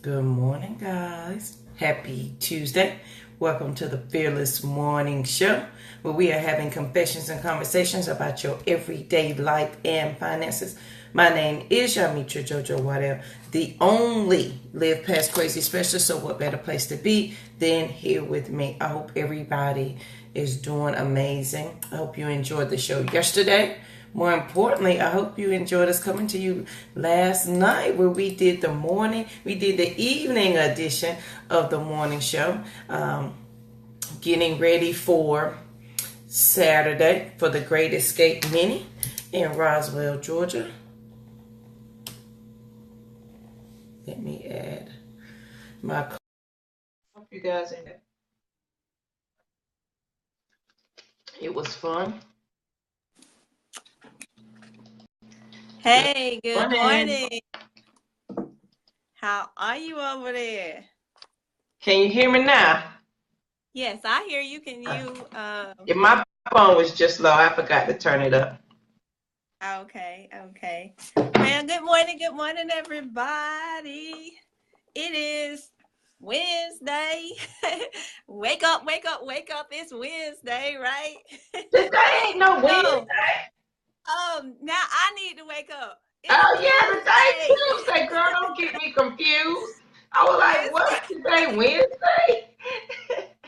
Good morning, guys. Happy Tuesday. Welcome to the Fearless Morning Show, where we are having confessions and conversations about your everyday life and finances. My name is Yamitra Jojo Waddell, the only Live Past Crazy specialist. So, what better place to be than here with me? I hope everybody is doing amazing. I hope you enjoyed the show yesterday. More importantly, I hope you enjoyed us coming to you last night where we did the evening edition of the morning show, getting ready for Saturday for the Great Escape Mini in Roswell, Georgia. Let me add my. Hope you guys in it. It was fun. Hey, good Morning. morning. How are you over there? Can you hear me now? Yes, I hear you. Can you Yeah, my phone was just low. I forgot to turn it up. okay. Well, good morning, everybody. It is Wednesday. Wake up. It's Wednesday, right? Today ain't no So, Wednesday. now I need to wake up. It's Oh yeah, today Tuesday. Tuesday, girl. Don't get me confused. I was like, It's what? Today Wednesday?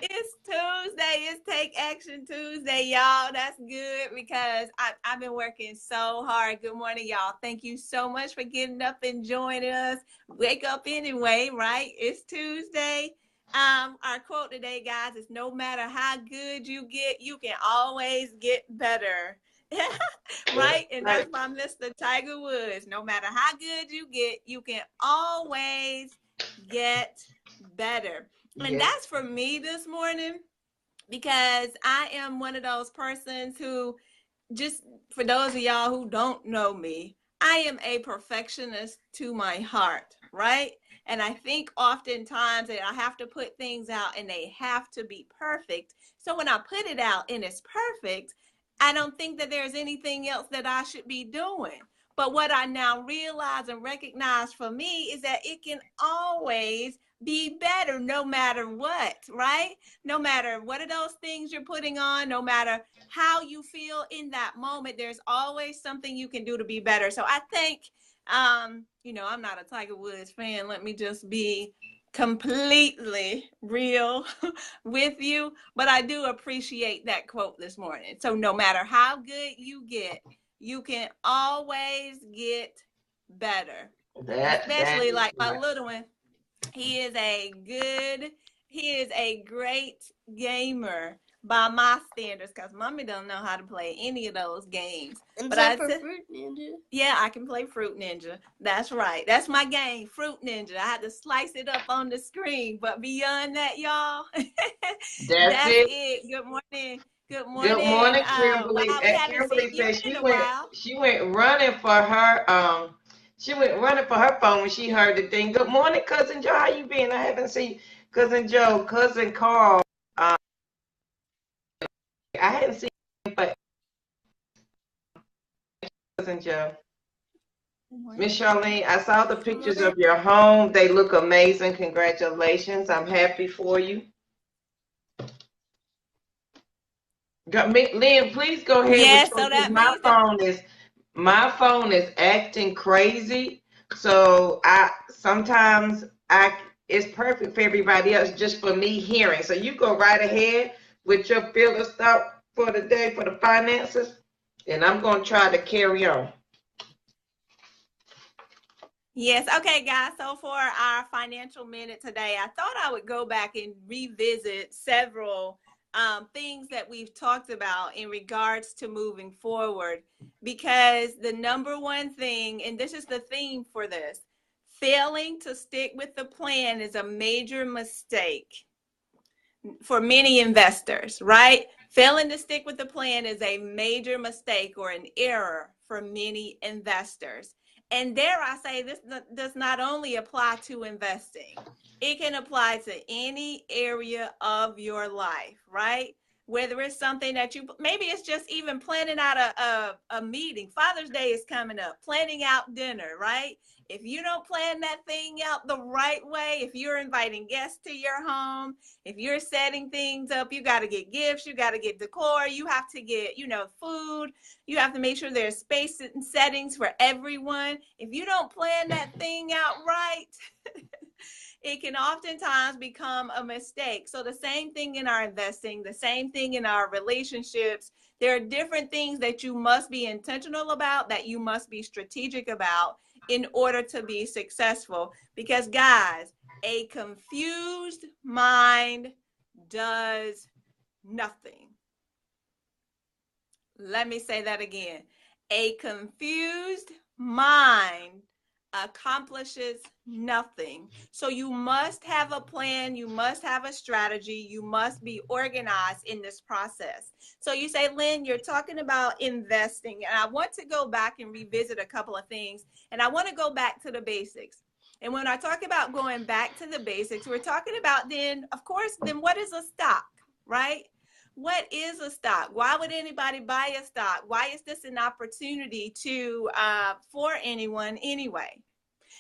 It's Tuesday. It's Take Action Tuesday, y'all. That's good because I've been working so hard. Good morning, y'all. Thank you so much for getting up and joining us. Wake up anyway, right? It's Tuesday. Our quote today, guys, is no matter how good you get, you can always get better. Right? And that's by Mr. Tiger Woods. No matter how good you get, you can always get better. And Yes. that's for me this morning because I am one of those persons who, just for those of y'all who don't know me, I am a perfectionist to my heart, right? And I think oftentimes that I have to put things out and they have to be perfect. So when I put it out and it's perfect, I don't think that there's anything else that I should be doing. But what I now realize and recognize for me is that it can always be better no matter what, right? No matter what are those things you're putting on, no matter how you feel in that moment, there's always something you can do to be better. So I think, I'm not a Tiger Woods fan. Let me just be completely real with you, but I do appreciate that quote this morning. So no matter how good you get, you can always get better. And That especially is like my right. little one, he is a great gamer by my standards because mommy don't know how to play any of those games. But Fruit Ninja. Yeah, I can play Fruit Ninja. That's right. That's my game, Fruit Ninja. I had to slice it up on the screen. But beyond that, y'all, That's that's it. it. Good morning. Good Good morning. morning, Kimberly. Wow, we And haven't seen Kimberly you said in she a went while. she went running for her phone when she heard the thing. Good morning, cousin Joe. How you been? I haven't seen cousin Joe, cousin Carl. I hadn't seen him, but cousin Joe. Miss Charlene, I saw the pictures of your home. They look amazing. Congratulations. I'm happy for you. Lynn, please go ahead with Yeah, yours so because that means that my phone is acting crazy. So I sometimes I it's perfect for everybody else, just for me hearing. So you go right ahead with your fill of stuff for the day for the finances, and I'm gonna try to carry on. Yes. Okay, guys. So for our financial minute today, I thought I would go back and revisit several things that we've talked about in regards to moving forward, because the number one thing, and this is the theme for this, failing to stick with the plan is a major mistake for many investors, right? Failing to stick with the plan is a major mistake or an error for many investors. And dare I say, this does not only apply to investing, it can apply to any area of your life, right? whether it's something that maybe it's just even planning out a meeting. Father's Day is coming up, planning out dinner, right? If you don't plan that thing out the right way, if you're inviting guests to your home, if you're setting things up, you got to get gifts, you got to get decor, you have to get, food, you have to make sure there's space and settings for everyone. If you don't plan that thing out right, it can oftentimes become a mistake. So the same thing in our investing, the same thing in our relationships. There are different things that you must be intentional about, that you must be strategic about in order to be successful. Because guys, a confused mind does nothing. Let me say that again. A confused mind accomplishes nothing. So you must have a plan, you must have a strategy, you must be organized in this process. So you say, Lynn, you're talking about investing, and I want to go back and revisit a couple of things, and I want to go back to the basics. And when I talk about going back to the basics, we're talking about then, of course, then what is a stock, right? What is a stock? Why would anybody buy a stock? Why is this an opportunity for anyone anyway?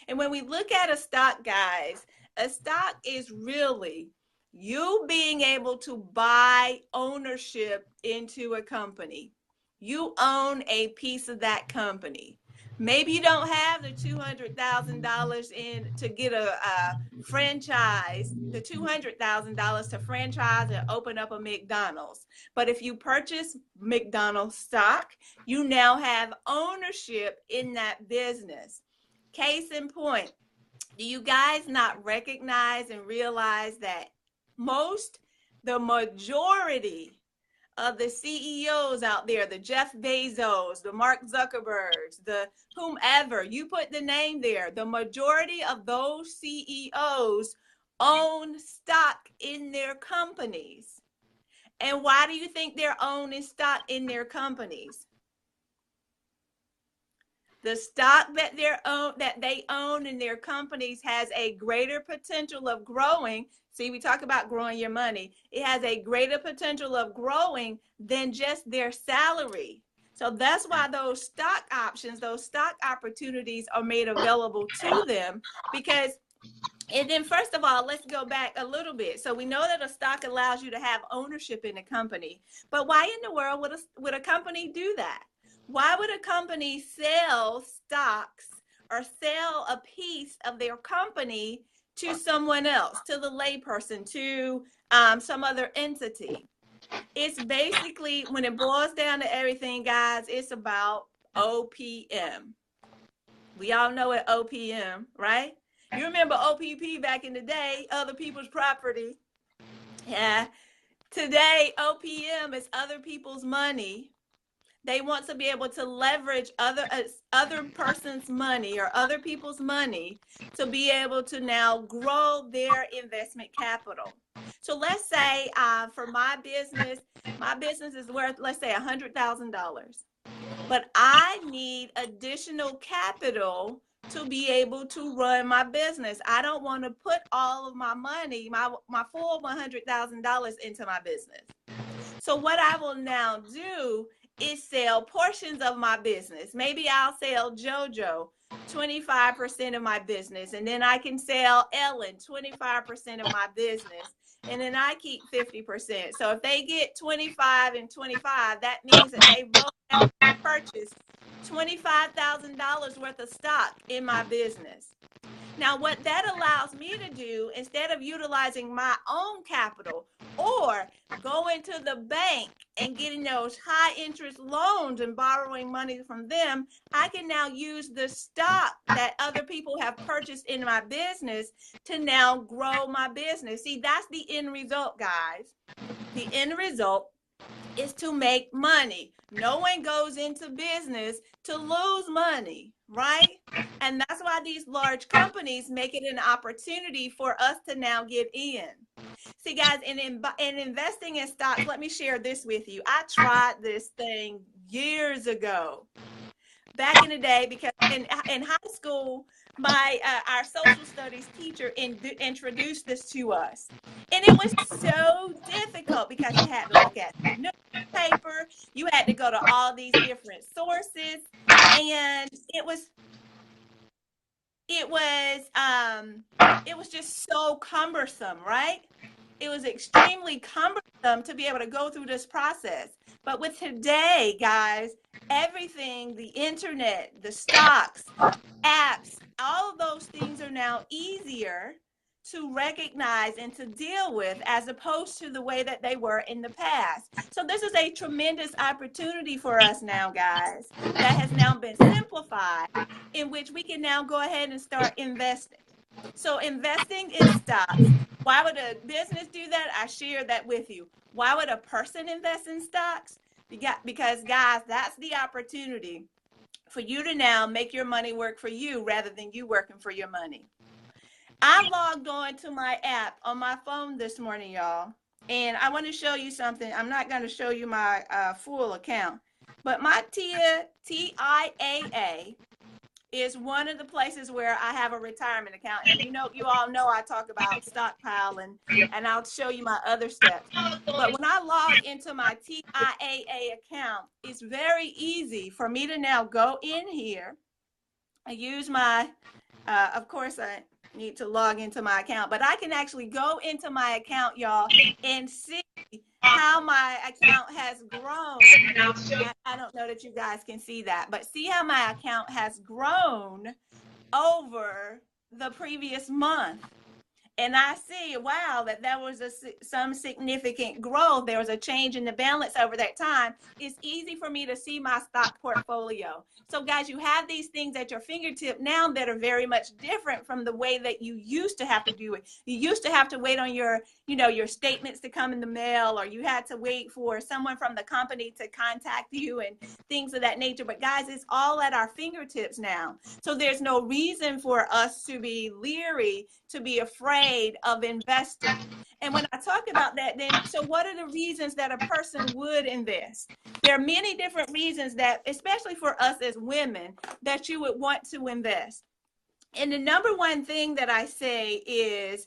And when we look at a stock, guys, a stock is really you being able to buy ownership into a company. You own a piece of that company. Maybe you don't have the $200,000 in to get a franchise, the $200,000 to franchise and open up a McDonald's. But if you purchase McDonald's stock, you now have ownership in that business. Case in point, do you guys not recognize and realize that the majority of the CEOs out there, the Jeff Bezos, the Mark Zuckerbergs, the whomever, you put the name there, the majority of those CEOs own stock in their companies. And why do you think they're owning stock in their companies? The stock that they own in their companies has a greater potential of growing. See, we talk about growing your money. It has a greater potential of growing than just their salary. So that's why those stock options, those stock opportunities are made available to them. Because, and then first of all, let's go back a little bit. So we know that a stock allows you to have ownership in a company, but why in the world would a company do that? Why would a company sell stocks or sell a piece of their company to someone else, to the layperson, to some other entity? It's basically, when it boils down to everything, guys, it's about OPM. We all know it, OPM, right? You remember OPP back in the day, other people's property. Yeah. Today, OPM is other people's money. They want to be able to leverage other person's money or other people's money to be able to now grow their investment capital. So let's say for my business is worth, let's say $100,000, but I need additional capital to be able to run my business. I don't want to put all of my money, my full $100,000 into my business. So what I will now do is sell portions of my business. Maybe I'll sell JoJo 25% of my business, and then I can sell Ellen 25% of my business, and then I keep 50%. So if they get 25 and 25, that means that they both have purchased $25,000 worth of stock in my business. Now, what that allows me to do, instead of utilizing my own capital or going to the bank and getting those high interest loans and borrowing money from them, I can now use the stock that other people have purchased in my business to now grow my business. See, that's the end result, guys. The end result is to make money. No one goes into business to lose money, right? And that's why these large companies make it an opportunity for us to now get in. See, guys, in investing in stocks, let me share this with you. I tried this thing years ago. back in the day, because in high school, our social studies teacher introduced this to us, and it was so difficult because you had to look at the newspaper, you had to go to all these different sources, and it was just so cumbersome, right? It was extremely cumbersome to be able to go through this process. But with today, guys, everything, the internet, the stocks, apps, all of those things are now easier to recognize and to deal with, as opposed to the way that they were in the past. So this is a tremendous opportunity for us now, guys, that has now been simplified, in which we can now go ahead and start investing. So investing in stocks. Why would a business do that? I share that with you. Why would a person invest in stocks? Because, guys, that's the opportunity for you to now make your money work for you rather than you working for your money. I logged on to my app on my phone this morning, y'all, and I want to show you something. I'm not going to show you my full account, but my TIAA is one of the places where I have a retirement account. And you all know I talk about stockpile, and I'll show you my other steps. But when I log into my TIAA account, it's very easy for me to now go in here. I use my, of course, I need to log into my account, but I can actually go into my account, y'all, and see how my account has grown. I don't know that you guys can see that, but see how my account has grown over the previous month. And I see, wow, that there was some significant growth. There was a change in the balance over that time. It's easy for me to see my stock portfolio. So, guys, you have these things at your fingertip now that are very much different from the way that you used to have to do it. You used to have to wait on your statements to come in the mail, or you had to wait for someone from the company to contact you and things of that nature. But, guys, it's all at our fingertips now. So there's no reason for us to be leery, to be afraid of investing. And when I talk about that, then, so what are the reasons that a person would invest? There are many different reasons that, especially for us as women, that you would want to invest. And the number one thing that I say is,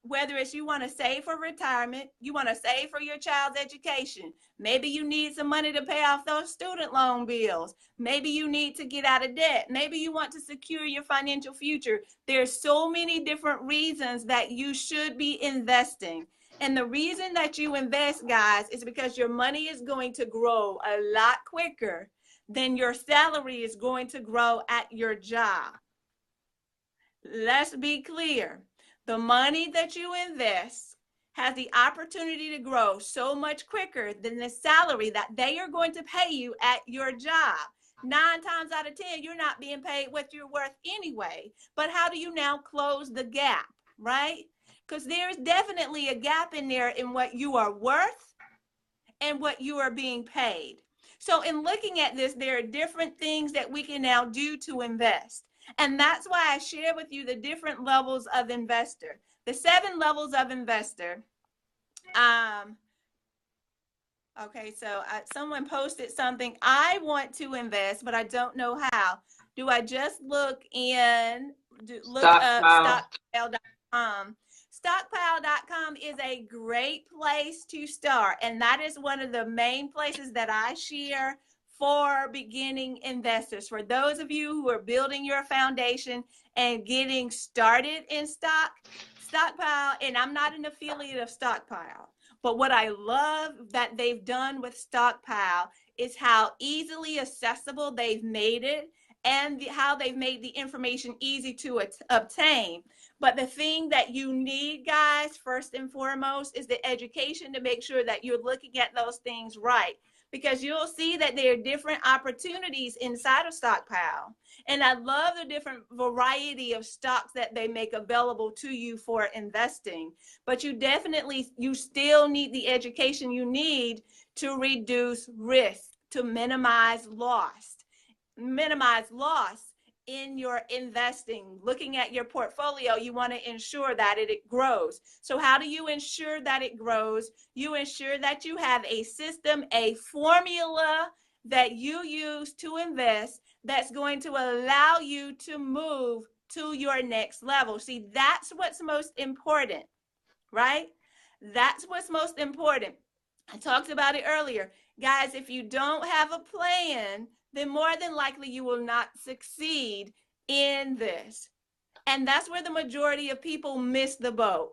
whether it's you want to save for retirement, you want to save for your child's education, maybe you need some money to pay off those student loan bills, maybe you need to get out of debt, maybe you want to secure your financial future. There's so many different reasons that you should be investing. And the reason that you invest, guys, is because your money is going to grow a lot quicker than your salary is going to grow at your job. Let's be clear. The money that you invest has the opportunity to grow so much quicker than the salary that they are going to pay you at your job. 9 times out of 10, you're not being paid what you're worth anyway. But how do you now close the gap, right? Because there's definitely a gap in there in what you are worth and what you are being paid. So in looking at this, there are different things that we can now do to invest. And that's why I share with you the different levels of investor, the 7 levels of investor. Okay, so someone posted something. I want to invest, but I don't know how. Do I just look up stockpile.com? Stockpile.com is a great place to start. And that is one of the main places that I share for beginning investors. For those of you who are building your foundation and getting started in Stockpile, and I'm not an affiliate of Stockpile, but what I love that they've done with Stockpile is how easily accessible they've made it, and how they've made the information easy to obtain. But the thing that you need, guys, first and foremost, is the education to make sure that you're looking at those things right. Because you'll see that there are different opportunities inside of Stockpile. And I love the different variety of stocks that they make available to you for investing. But you still need the education you need to reduce risk, to minimize loss in your investing. Looking at your portfolio, you want to ensure that it grows. So how do you ensure that it grows? You ensure that you have a system, a formula, that you use to invest that's going to allow you to move to your next level. See, that's what's most important, right? That's what's most important. I talked about it earlier. Guys, if you don't have a plan, then more than likely you will not succeed in this. And that's where the majority of people miss the boat.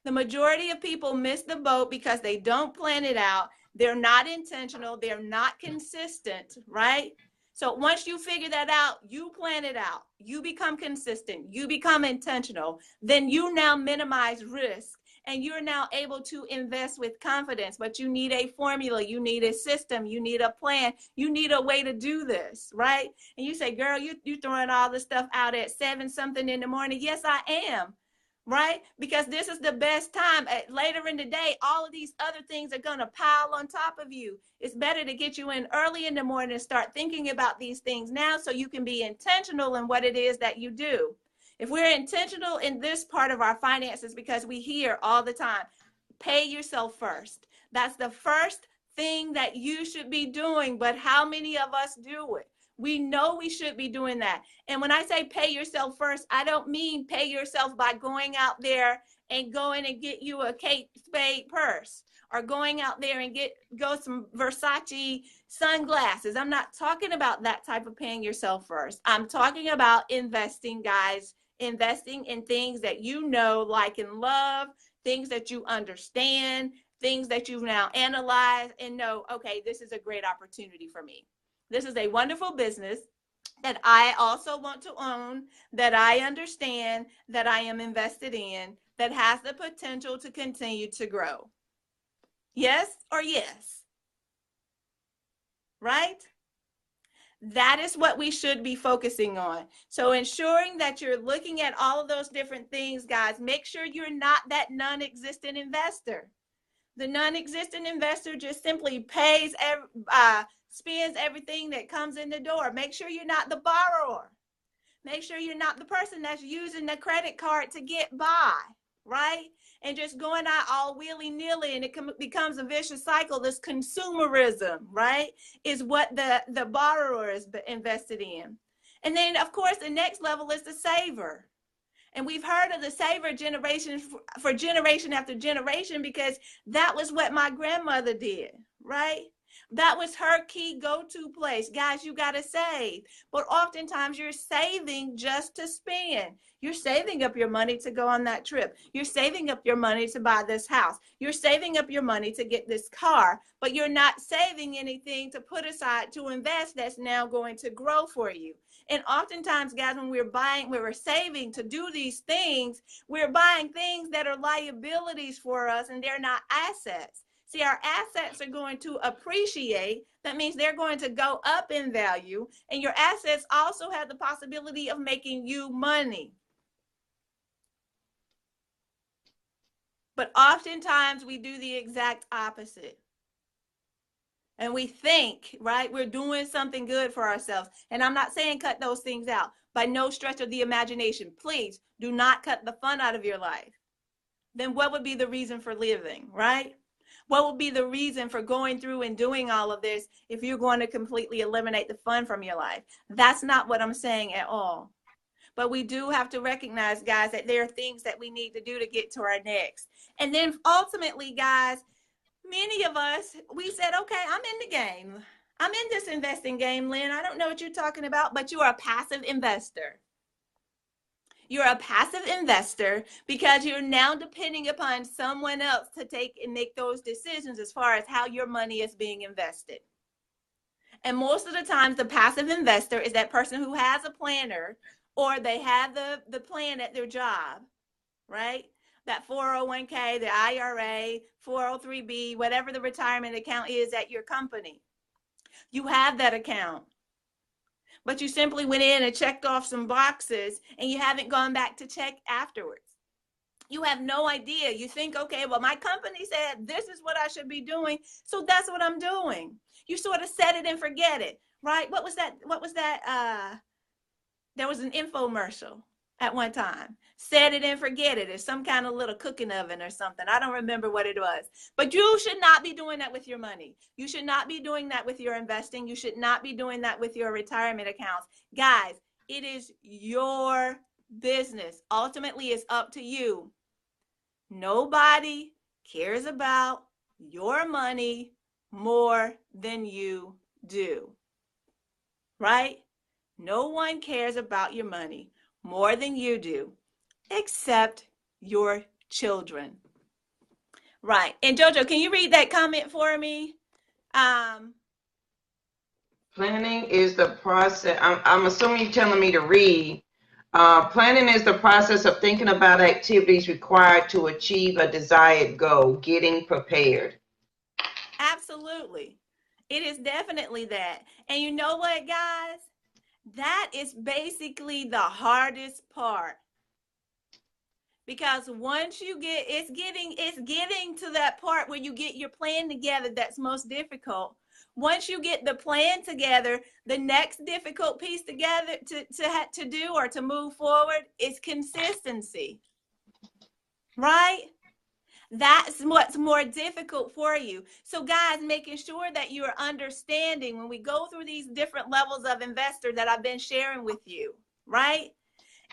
The majority of people miss the boat because they don't plan it out. They're not intentional. They're not consistent, right? So once you figure that out, you plan it out, you become consistent, you become intentional, then you now minimize risk and you're now able to invest with confidence. But you need a formula, you need a system, you need a plan, you need a way to do this, right? And you say, girl, you throwing all this stuff out at 7 something in the morning. Yes, I am. Right? Because this is the best time. Later in the day, all of these other things are going to pile on top of you. It's better to get you in early in the morning and start thinking about these things now so you can be intentional in what it is that you do. If we're intentional in this part of our finances, because we hear all the time, pay yourself first. That's the first thing that you should be doing, but how many of us do it? We know we should be doing that. And when I say pay yourself first, I don't mean pay yourself by going out there and going and get you a Kate Spade purse or going out there and go some Versace sunglasses. I'm not talking about that type of paying yourself first. I'm talking about investing, guys, investing in things that you know, like, and love, things that you understand, things that you've now analyzed and know, okay, this is a great opportunity for me. This is a wonderful business that I also want to own, that I understand, that I am invested in, that has the potential to continue to grow. Yes or yes? Right? That is what we should be focusing on. So ensuring that you're looking at all of those different things, guys, make sure you're not that non-existent investor. The non-existent investor just simply spends everything that comes in the door. Make sure you're not the borrower. Make sure you're not the person that's using the credit card to get by, right? And just going out all willy-nilly, and it becomes a vicious cycle. This consumerism, right, is what the borrower is invested in. And then, of course, the next level is the saver. And we've heard of the saver generation for generation after generation because that was what my grandmother did, right? That was her key go-to place. Guys, you got to save. But oftentimes you're saving just to spend. You're saving up your money to go on that trip. You're saving up your money to buy this house. You're saving up your money to get this car, but you're not saving anything to put aside to invest that's now going to grow for you. And oftentimes, guys, when we're saving to do these things, we're buying things that are liabilities for us and they're not assets. See, our assets are going to appreciate. That means they're going to go up in value. And your assets also have the possibility of making you money. But oftentimes we do the exact opposite. And we think, right, we're doing something good for ourselves. And I'm not saying cut those things out by no stretch of the imagination. Please do not cut the fun out of your life. Then what would be the reason for living, right? What would be the reason for going through and doing all of this if you're going to completely eliminate the fun from your life? That's not what I'm saying at all. But we do have to recognize, guys, that there are things that we need to do to get to our next. And then ultimately, guys, many of us, we said, okay, I'm in the game. I'm in this investing game, Lynn. I don't know what you're talking about, but you are a passive investor. You're a passive investor because you're now depending upon someone else to take and make those decisions as far as how your money is being invested. And most of the times, the passive investor is that person who has a planner or they have the plan at their job, right? That 401k, the IRA, 403b, whatever the retirement account is at your company. You have that account, but you simply went in and checked off some boxes and you haven't gone back to check afterwards. You have no idea. You think, okay, well, my company said this is what I should be doing, so that's what I'm doing. You sort of set it and forget it, right? What was that? There was an infomercial. at one time. Set it and forget it. It's some kind of little cooking oven or something. I don't remember what it was. But you should not be doing that with your money. You should not be doing that with your investing. You should not be doing that with your retirement accounts. Guys, it is your business. Ultimately, it's up to you. Nobody cares about your money more than you do. Right? No one cares about your money more than you do, except your children. Right. And Jojo, can you read that comment for me? Planning is the process. I'm assuming you're telling me to read. Planning is the process of thinking about activities required to achieve a desired goal, getting prepared. Absolutely. It is definitely that. And you know what, guys? That is basically the hardest part. Because once you get, it's getting to that part where you get your plan together that's most difficult. Once you get the plan together, the next difficult piece together to do or to move forward is consistency. Right? That's what's more difficult for you. So guys, making sure that you're understanding when we go through these different levels of investor that I've been sharing with you, right?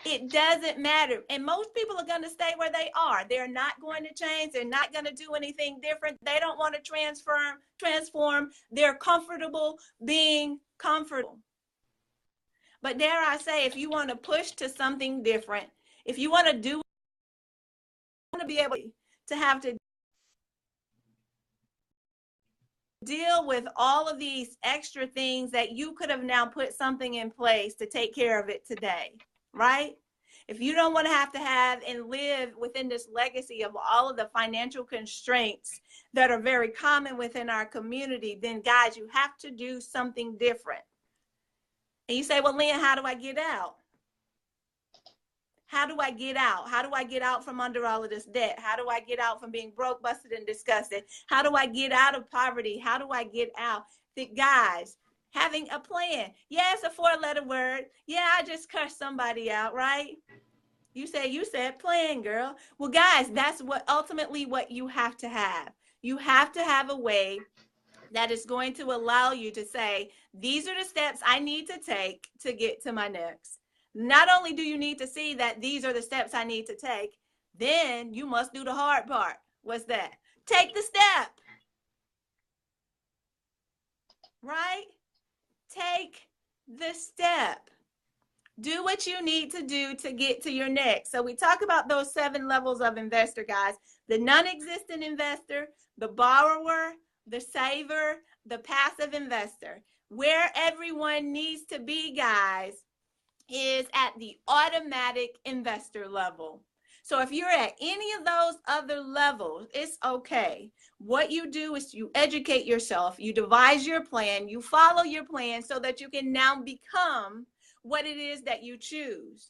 It doesn't matter. And most people are going to stay where they are. They're not going to change. They're not going to do anything different. They don't want to transform. They're comfortable being comfortable. But dare I say, if you want to push to something different, if you want to do, want to be able to have to deal with all of these extra things that you could have now put something in place to take care of it today, right? If you don't want to have and live within this legacy of all of the financial constraints that are very common within our community, then guys, you have to do something different. And you say, well, Lynn, how do I get out? How do I get out? How do I get out from under all of this debt? How do I get out from being broke, busted, and disgusted? How do I get out of poverty? How do I get out? Guys, having a plan. Yeah, it's a 4-letter word. Yeah, I just cursed somebody out, right? You said plan, girl. Well, guys, that's what ultimately what you have to have. You have to have a way that is going to allow you to say, these are the steps I need to take to get to my next. Not only do you need to see that these are the steps I need to take, then you must do the hard part. What's that? Take the step. Right? Take the step. Do what you need to do to get to your next. So we talk about those 7 levels of investor, guys. The non-existent investor, the borrower, the saver, the passive investor. Where everyone needs to be, guys, is at the automatic investor level. So if you're at any of those other levels, it's okay. What you do is you educate yourself, you devise your plan, you follow your plan so that you can now become what it is that you choose.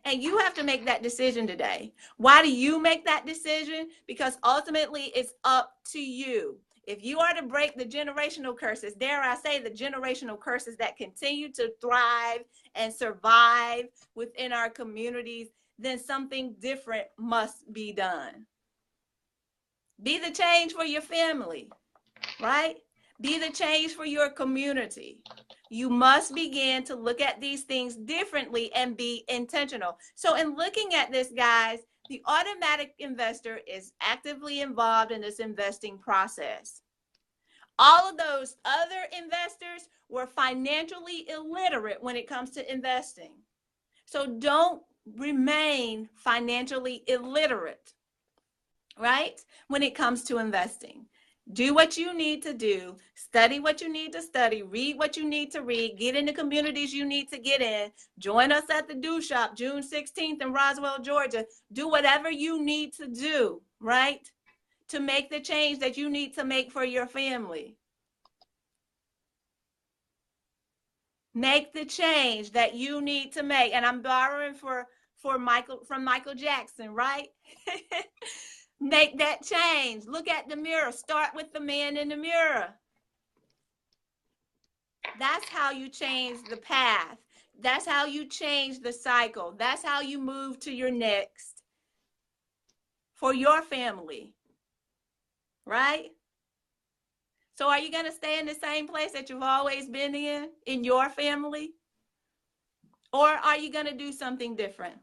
And you have to make that decision today. Why do you make that decision? Because ultimately it's up to you. If you are to break the generational curses, dare I say the generational curses that continue to thrive and survive within our communities, then something different must be done. Be the change for your family, right? Be the change for your community. You must begin to look at these things differently and be intentional. So in looking at this, guys, the automatic investor is actively involved in this investing process. All of those other investors were financially illiterate when it comes to investing. So don't remain financially illiterate, right? When it comes to investing. Do what you need to do, study what you need to study, read what you need to read, get in the communities you need to get in, join us at the Do Shop June 16th in Roswell, Georgia. Do whatever you need to do, right? To make the change that you need to make for your family. Make the change that you need to make. And I'm borrowing from Michael Jackson, right? Make that change. Look at the mirror. Start with the man in the mirror. That's how you change the path. That's how you change the cycle. That's how you move to your next for your family, right? So are you going to stay in the same place that you've always been in your family? Or are you going to do something different?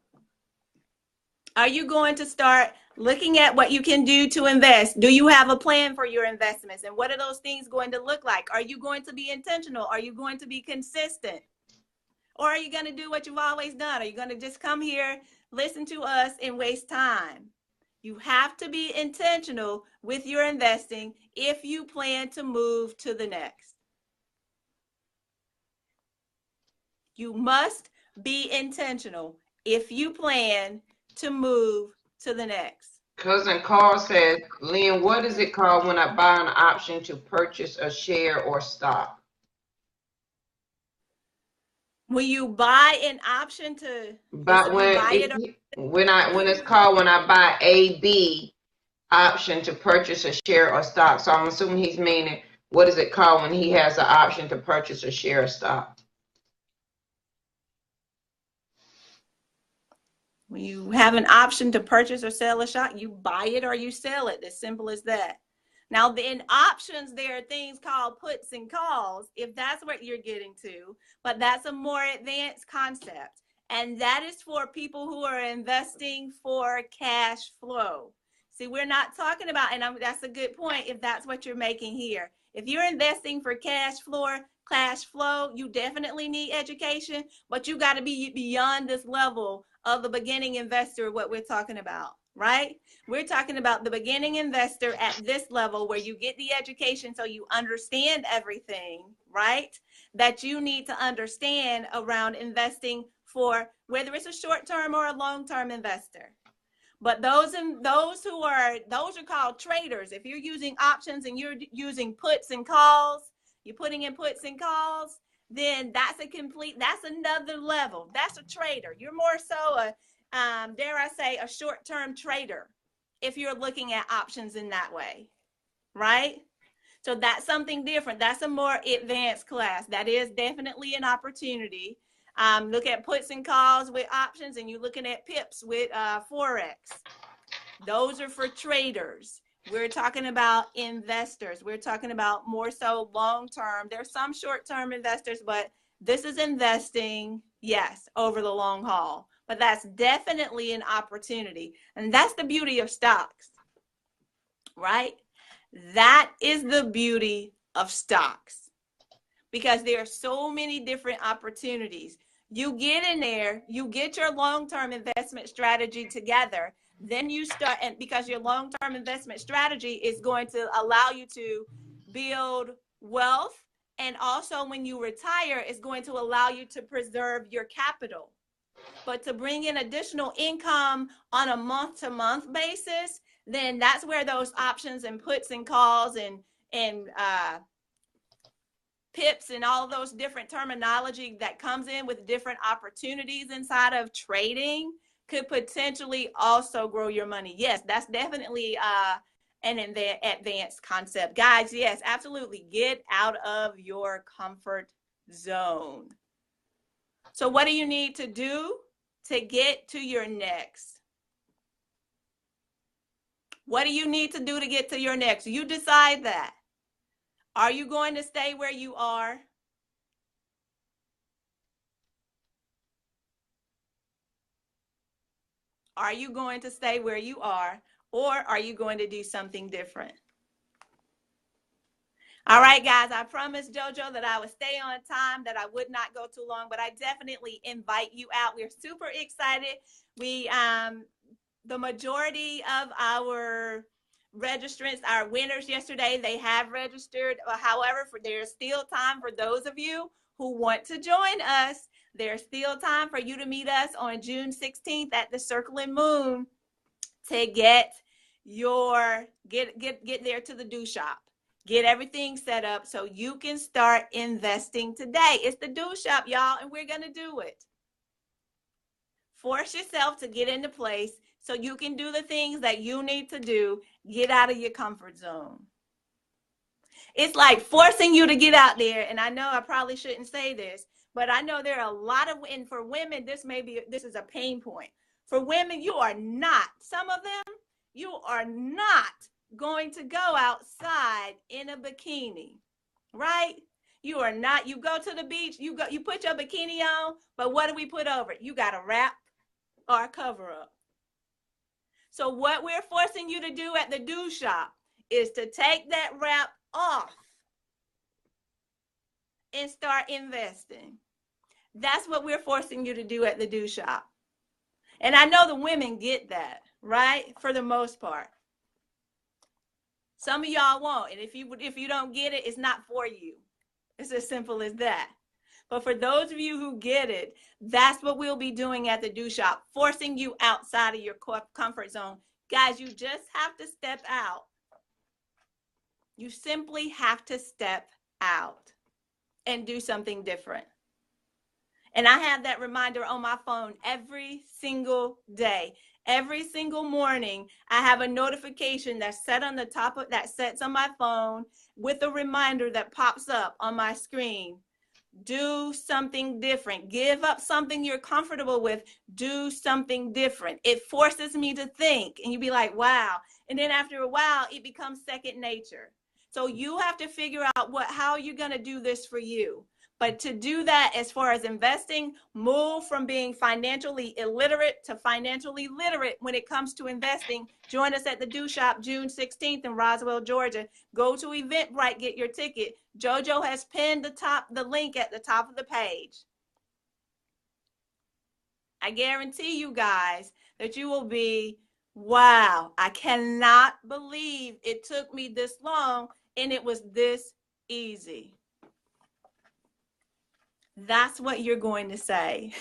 Are you going to start looking at what you can do to invest? Do you have a plan for your investments? And what are those things going to look like? Are you going to be intentional? Are you going to be consistent? Or are you going to do what you've always done? Are you going to just come here, listen to us, and waste time? You have to be intentional with your investing if you plan to move to the next. You must be intentional if you plan to move to the next. Cousin Carl says, Lynn, what is it called when I buy an option to purchase a share or stock? When you buy an option to, But when it's called when I buy a B option to purchase a share or stock. So I'm assuming he's meaning what is it called when he has the option to purchase a share or stock? when you have an option to purchase or sell a stock, you buy it or you sell it. As simple as that. Now, in options, there are things called puts and calls, if that's what you're getting to, but that's a more advanced concept. And that is for people who are investing for cash flow. See, we're not talking about, and that's a good point if that's what you're making here. If you're investing for cash flow, you definitely need education, but you got to be beyond this level of the beginning investor, what we're talking about, right? We're talking about the beginning investor at this level where you get the education so you understand everything, right? That you need to understand around investing for whether it's a short-term or a long-term investor. But those are called traders. If you're using options and you're using puts and calls, you're putting in puts and calls, then that's another level. That's a trader. You're more so dare I say, a short-term trader if you're looking at options in that way, right? So that's something different. That's a more advanced class. That is definitely an opportunity. Look at puts and calls with options, and you're looking at pips with Forex. Those are for traders. We're talking about investors. We're talking about more so long-term. There's some short-term investors, but this is investing, yes, over the long haul. But that's definitely an opportunity. And that's the beauty of stocks, right? That is the beauty of stocks because there are so many different opportunities. You get in there, you get your long-term investment strategy together, then you start, and because your long-term investment strategy is going to allow you to build wealth, and also when you retire, it's going to allow you to preserve your capital. But to bring in additional income on a month-to-month basis, then that's where those options and puts and calls and pips and all of those different terminology that comes in with different opportunities inside of trading could potentially also grow your money. Yes, that's definitely an advanced concept. Guys, yes, absolutely. Get out of your comfort zone. So what do you need to do to get to your next? What do you need to do to get to your next? You decide that. Are you going to stay where you are? Are you going to stay where you are, or are you going to do something different? All right, guys, I promised JoJo that I would stay on time, that I would not go too long, but I definitely invite you out. We're super excited. The majority of our registrants, our winners yesterday, they have registered. However, there's still time for those of you who want to join us. There's still time for you to meet us on June 16th at the Circle and Moon to get there to the Do Shop. Get everything set up so you can start investing today. It's the Do Shop, y'all, and we're going to do it. Force yourself to get into place so you can do the things that you need to do. Get out of your comfort zone. It's like forcing you to get out there, and I know I probably shouldn't say this, But I know there are a lot of, and for women, this is a pain point. For women, you are not, some of them, you are not going to go outside in a bikini, right? You are not. You go to the beach, you put your bikini on, but what do we put over it? You got a wrap or a cover up. So what we're forcing you to do at the Do Shop is to take that wrap off and start investing. That's what we're forcing you to do at the Do Shop. And I know the women get that, right? For the most part. Some of y'all won't. And if you don't get it, it's not for you. It's as simple as that. But for those of you who get it, that's what we'll be doing at the Do Shop, forcing you outside of your comfort zone. Guys, you just have to step out. You simply have to step out and do something different. And I have that reminder on my phone every single day. Every single morning, I have a notification that's set on the top of that sets on my phone with a reminder that pops up on my screen. Do something different. Give up something you're comfortable with. Do something different. It forces me to think, and you be like, wow. And then after a while, it becomes second nature. So you have to figure out how you're going to do this for you. But to do that, as far as investing, move from being financially illiterate to financially literate when it comes to investing. Join us at the Do Shop June 16th in Roswell, Georgia. Go to Eventbrite, get your ticket. JoJo has pinned the link at the top of the page. I guarantee you guys that you will be, wow, I cannot believe it took me this long and it was this easy. That's what you're going to say.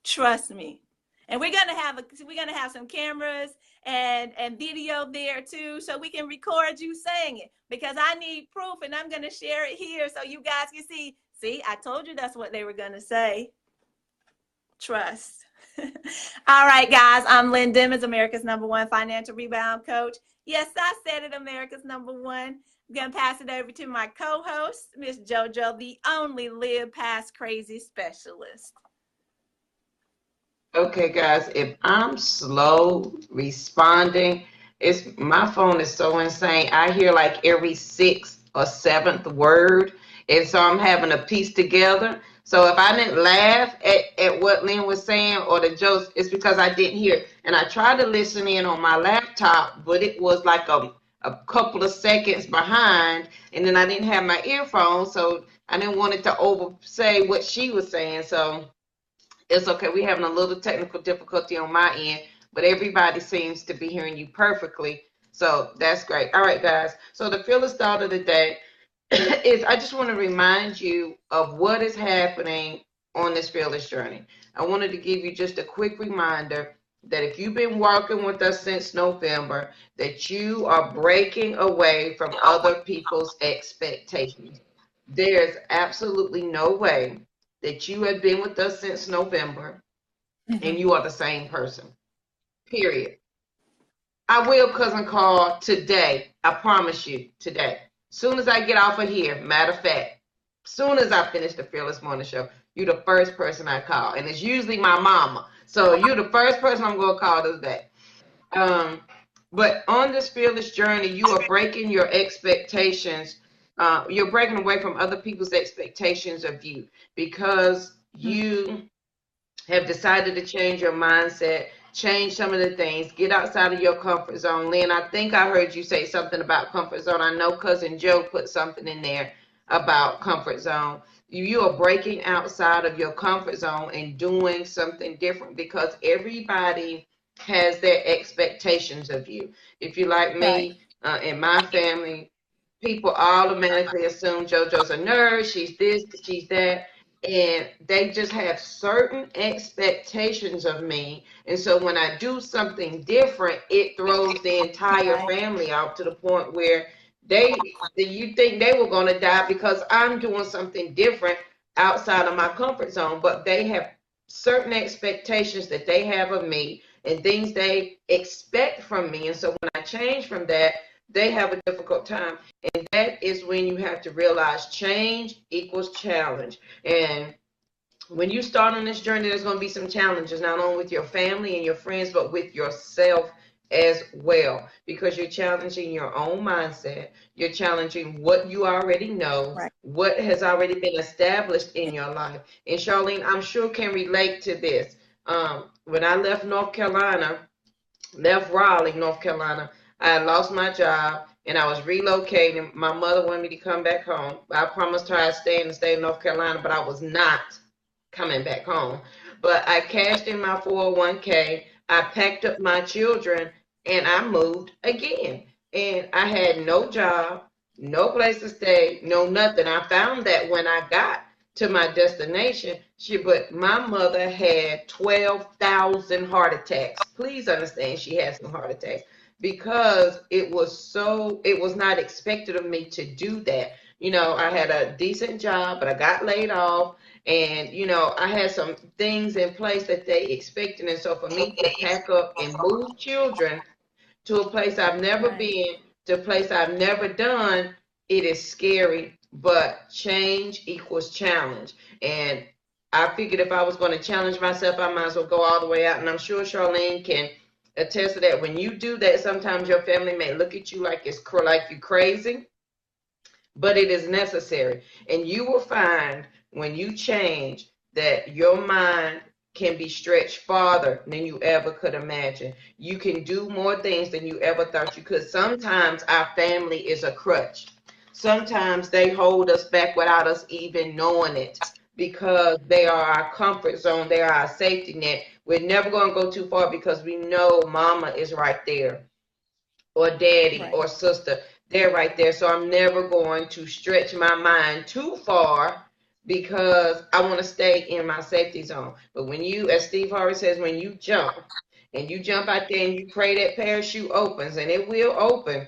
Trust me. And we're gonna have some cameras and video there too, so we can record you saying it, because I need proof, and I'm gonna share it here so you guys can see. See, I told you that's what they were gonna say. Trust. All right, guys. I'm Lynn Dimmons, America's #1 financial rebound coach. Yes, I said it, America's #1. I'm going to pass it over to my co-host, Miss JoJo, the only Live Past Crazy specialist. Okay, guys, if I'm slow responding, my phone is so insane. I hear like every 6th or 7th word, and so I'm having to piece together. So if I didn't laugh at what Lynn was saying or the jokes, it's because I didn't hear it. And I tried to listen in on my laptop, but it was like a couple of seconds behind, and then I didn't have my earphones, so I didn't want it to oversay what she was saying. So it's okay. We're having a little technical difficulty on my end, but everybody seems to be hearing you perfectly. So that's great. All right, guys. So the fearless thought of the day is, I just want to remind you of what is happening on this fearless journey. I wanted to give you just a quick reminder that if you've been walking with us since November, that you are breaking away from other people's expectations. There's absolutely no way that you have been with us since November and you are the same person. Period. I will, Cousin Carl, today. I promise you, today. Soon as I get off of here, matter of fact, soon as I finish the Fearless Morning Show, you're the first person I call. And it's usually my mama. So you're the first person I'm going to call today. But on this fearless journey, you are breaking your expectations. You're breaking away from other people's expectations of you because you have decided to change your mindset, change some of the things, get outside of your comfort zone. Lynn, I think I heard you say something about comfort zone. I know Cousin Joe put something in there about comfort zone. You are breaking outside of your comfort zone and doing something different because everybody has their expectations of you. If you're like me, in my family, people automatically assume JoJo's a nerd, she's this, she's that, and they just have certain expectations of me. And so when I do something different, it throws the entire family out to the point where you think they were going to die because I'm doing something different outside of my comfort zone, but they have certain expectations that they have of me and things they expect from me. And so when I change from that, they have a difficult time. And that is when you have to realize change equals challenge. And when you start on this journey, there's going to be some challenges, not only with your family and your friends, but with yourself as well, because you're challenging your own mindset. You're challenging what you already know, Right. what has already been established in your life. And Charlene, I'm sure can relate to this. When I left Raleigh, North Carolina, I had lost my job and I was relocating. My mother wanted me to come back home. I promised her I'd stay in the state of North Carolina, but I was not coming back home. But I cashed in my 401k, I packed up my children, and I moved again. And I had no job, no place to stay, no nothing. I found that when I got to my destination, but my mother had 12,000 heart attacks. Please understand, she had some heart attacks because it was not expected of me to do that. You know, I had a decent job, but I got laid off. And, you know, I had some things in place that they expected. And so for me to pack up and move children to a place I've never Right. been, to a place I've never done, it is scary, but change equals challenge. And I figured if I was going to challenge myself, I might as well go all the way out. And I'm sure Charlene can attest to that. When you do that, sometimes your family may look at you like you crazy, but it is necessary. And you will find when you change that your mind can be stretched farther than you ever could imagine. You can do more things than you ever thought you could. Sometimes our family is a crutch. Sometimes they hold us back without us even knowing it because they are our comfort zone. They are our safety net. We're never going to go too far because we know mama is right there, or daddy, Right. or sister. They're right there. So I'm never going to stretch my mind too far because I want to stay in my safety zone. But when you, as Steve Harvey says, when you jump and you jump out there and you pray that parachute opens, and it will open,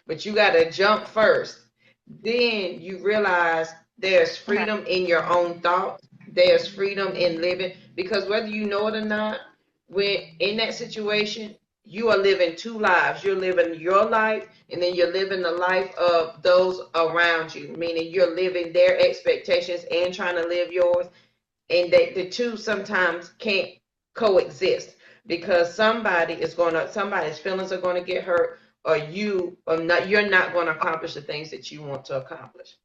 but you got to jump first. Then you realize there's freedom in your own thoughts. There's freedom in living, because whether you know it or not, when in that situation, you are living two lives. You're living your life, and then you're living the life of those around you, meaning you're living their expectations and trying to live yours. And the two sometimes can't coexist because somebody's feelings are going to get hurt, or you're not going to accomplish the things that you want to accomplish.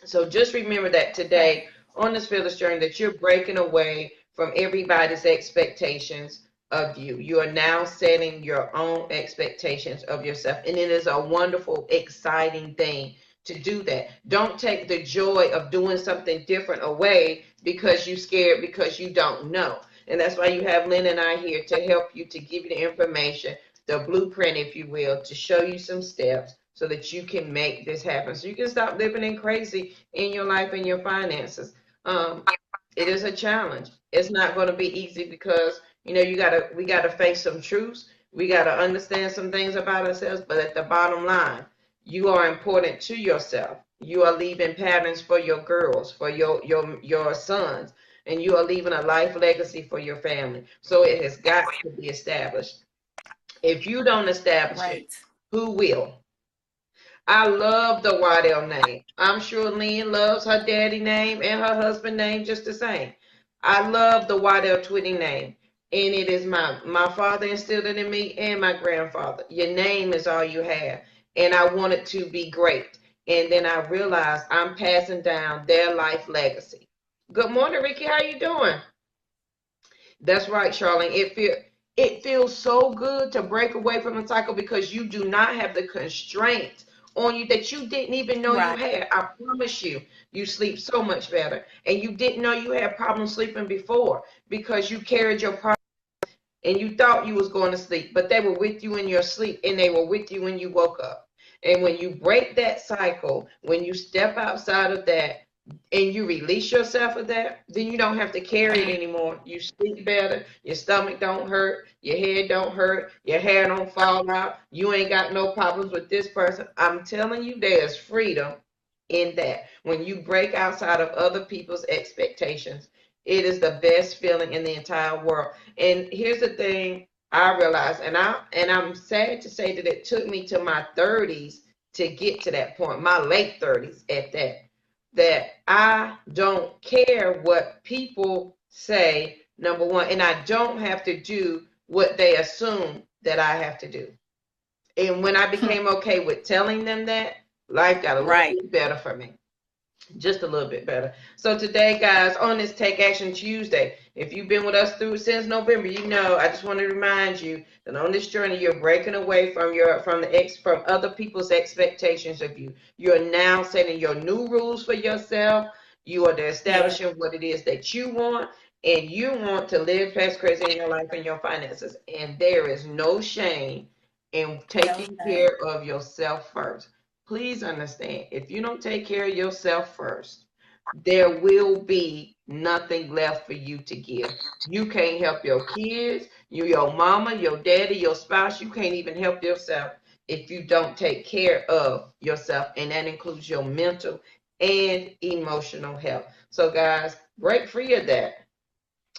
So just remember that today on this fearless journey, that you're breaking away from everybody's expectations of you. You are now setting your own expectations of yourself. And it is a wonderful, exciting thing to do that. Don't take the joy of doing something different away because you're scared, because you don't know. And that's why you have Lynn and I here to help you, to give you the information, the blueprint, if you will, to show you some steps so that you can make this happen. So you can stop living in crazy in your life and your finances. It is a challenge. It's not going to be easy because, you know, we gotta face some truths. We gotta understand some things about ourselves. But at the bottom line, you are important to yourself. You are leaving patterns for your girls, for your sons, and you are leaving a life legacy for your family. So it has got to be established. If you don't establish it, who will? I love the Waddell name. I'm sure Lynn loves her daddy name and her husband name just the same. I love the Waddell Twitty name. And it is my father instilled it in me, and my grandfather. Your name is all you have. And I want it to be great. And then I realized I'm passing down their life legacy. Good morning, Ricky. How you doing? That's right, Charlene. It feels so good to break away from the cycle because you do not have the constraints on you that you didn't even know you had. I promise you, you sleep so much better. And you didn't know you had problems sleeping before because you carried your problems and you thought you was going to sleep, but they were with you in your sleep, and they were with you when you woke up. And when you break that cycle, when you step outside of that and you release yourself of that, then you don't have to carry it anymore. You sleep better, your stomach don't hurt, your head don't hurt, your hair don't fall out, you ain't got no problems with this person. I'm telling you, there's freedom in that. When you break outside of other people's expectations, it is the best feeling in the entire world. And here's the thing I realized, and I'm sad to say that it took me to my 30s to get to that point, my late 30s at that. that I don't care what people say, number one, and I don't have to do what they assume that I have to do. And when I became okay with telling them that, life got a little bit better for me. Just a little bit better. So today, guys, on this Take Action Tuesday, if you've been with us since November, you know I just want to remind you that on this journey, you're breaking away from other people's expectations of you. You're now setting your new rules for yourself. You are establishing what it is that you want, and you want to live past crazy in your life and your finances. And there is no shame in taking care of yourself first. Please understand, if you don't take care of yourself first, there will be nothing left for you to give. You can't help your kids, your mama, your daddy, your spouse. You can't even help yourself if you don't take care of yourself. And that includes your mental and emotional health. So guys, break free of that.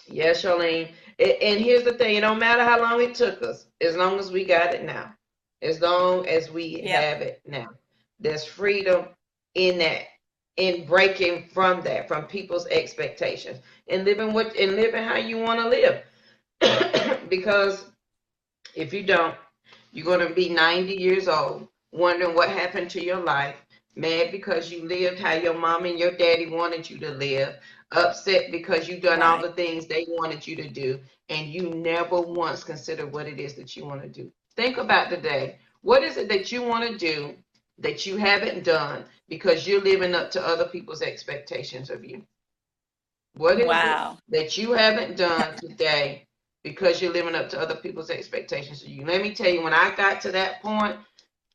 Yes, Charlene. And here's the thing, it don't matter how long it took us, as long as we got it now. As long as we have it now. There's freedom in that, in breaking from that, from people's expectations, and living how you want to live. Because if you don't, you're going to be 90 years old, wondering what happened to your life, mad because you lived how your mom and your daddy wanted you to live, upset because you've done all the things they wanted you to do, and you never once consider what it is that you want to do. Think about today. What is it that you want to do that you haven't done because you're living up to other people's expectations of you? What is it that you haven't done today because you're living up to other people's expectations of you? Let me tell you, when I got to that point,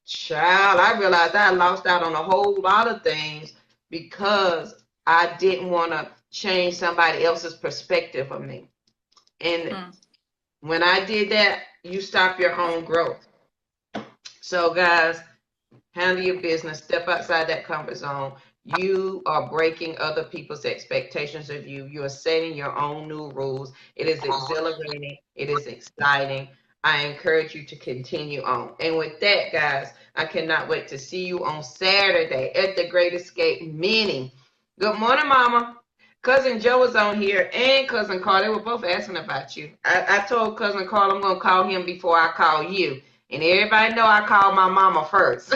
child, I realized I lost out on a whole lot of things because I didn't want to change somebody else's perspective of me. And when I did that, you stop your own growth. So guys, handle your business, step outside that comfort zone. You are breaking other people's expectations of you. You are setting your own new rules. It is exhilarating. It is exciting. I encourage you to continue on. And with that, guys, I cannot wait to see you on Saturday at the Great Escape Mini. Good morning, Mama. Cousin Joe is on here and Cousin Carl. They were both asking about you. I told Cousin Carl I'm going to call him before I call you. And everybody know I call my mama first.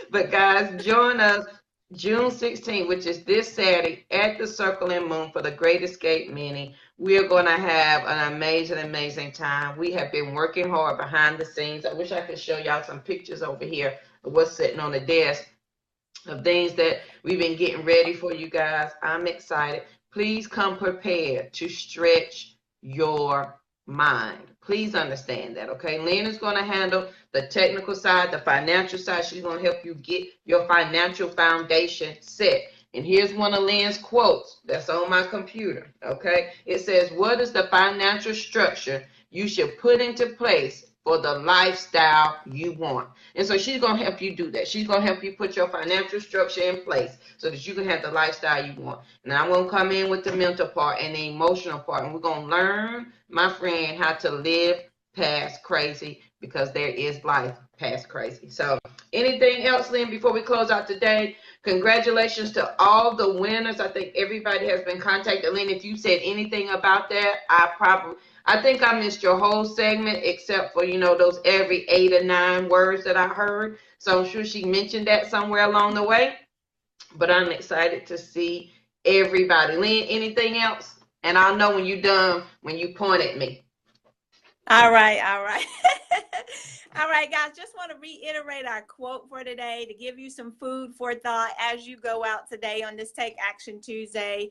But guys, join us June 16th, which is this Saturday at the Circle and Moon for the Great Escape Mini. We are going to have an amazing time. We have been working hard behind the scenes. I wish I could show y'all some pictures over here of what's sitting on the desk of things that we've been getting ready for you guys. I'm excited. Please come prepared to stretch your mind. Please understand that, okay? Lynn is going to handle the technical side, the financial side. She's going to help you get your financial foundation set. And here's one of Lynn's quotes that's on my computer, okay? It says, what is the financial structure you should put into place for the lifestyle you want? And so she's going to help you do that. She's going to help you put your financial structure in place so that you can have the lifestyle you want. And I'm going to come in with the mental part and the emotional part. And we're going to learn, my friend, how to live past crazy, because there is life past crazy. So anything else, Lynn, before we close out today? Congratulations to all the winners. I think everybody has been contacted. Lynn, if you said anything about that, I think I missed your whole segment except for, those every 8 or 9 words that I heard. So I'm sure she mentioned that somewhere along the way. But I'm excited to see everybody. Lynn, anything else? And I'll know when you're done when you point at me. All right. All right, guys, just want to reiterate our quote for today to give you some food for thought as you go out today on this Take Action Tuesday.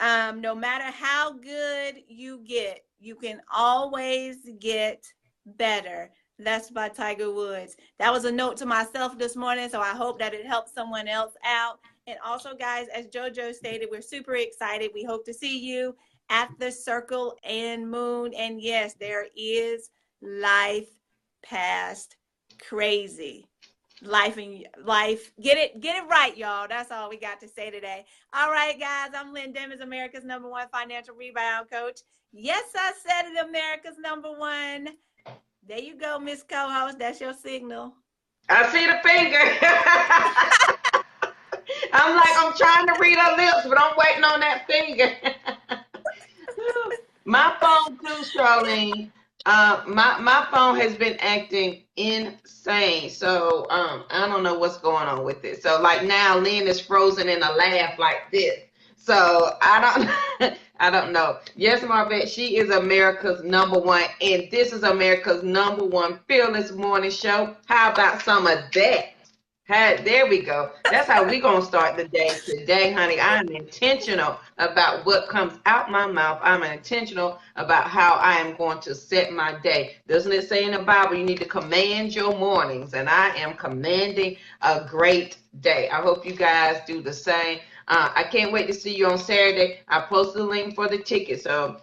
No matter how good you get, you can always get better. That's by Tiger Woods. That was a note to myself this morning, so I hope that it helps someone else out. And also, guys, as JoJo stated, we're super excited. We hope to see you at the Circle and Moon. And yes, there is life past crazy. Life. Get it right, y'all. That's all we got to say today. All right, guys. I'm Lynn Demons, America's #1 financial rebound coach. Yes, I said it, America's #1. There you go, Miss Co-host. That's your signal. I see the finger. I'm like, I'm trying to read her lips, but I'm waiting on that finger. My phone too, Charlene. My phone has been acting insane. So I don't know what's going on with it. So like now Lynn is frozen in a laugh like this. So I don't I don't know. Yes, Marvette, she is America's #1, and this is America's #1 Fearless Morning Show. How about some of that? There we go. That's how we gonna start the day today, honey. I am intentional about what comes out my mouth. I'm intentional about how I am going to set my day. Doesn't it say in the Bible you need to command your mornings? And I am commanding a great day. I hope you guys do the same. I can't wait to see you on Saturday. I posted the link for the ticket, so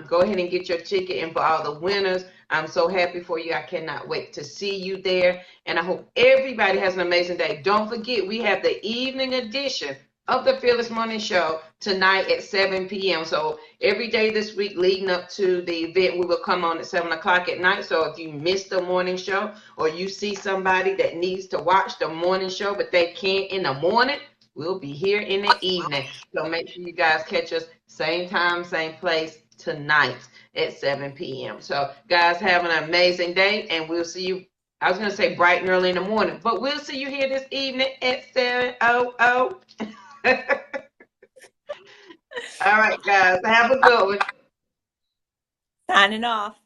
go ahead and get your ticket. And for all the winners, I'm so happy for you. I cannot wait to see you there. And I hope everybody has an amazing day. Don't forget, we have the evening edition of the Fearless Morning Show tonight at 7 p.m. So every day this week leading up to the event, we will come on at 7 o'clock at night. So if you missed the morning show or you see somebody that needs to watch the morning show but they can't in the morning, we'll be here in the evening. So make sure you guys catch us same time, same place tonight at 7 p.m. So guys, have an amazing day, and we'll see you. I was going to say bright and early in the morning, but we'll see you here this evening at 7:00. All right, guys, have a good one. Signing off.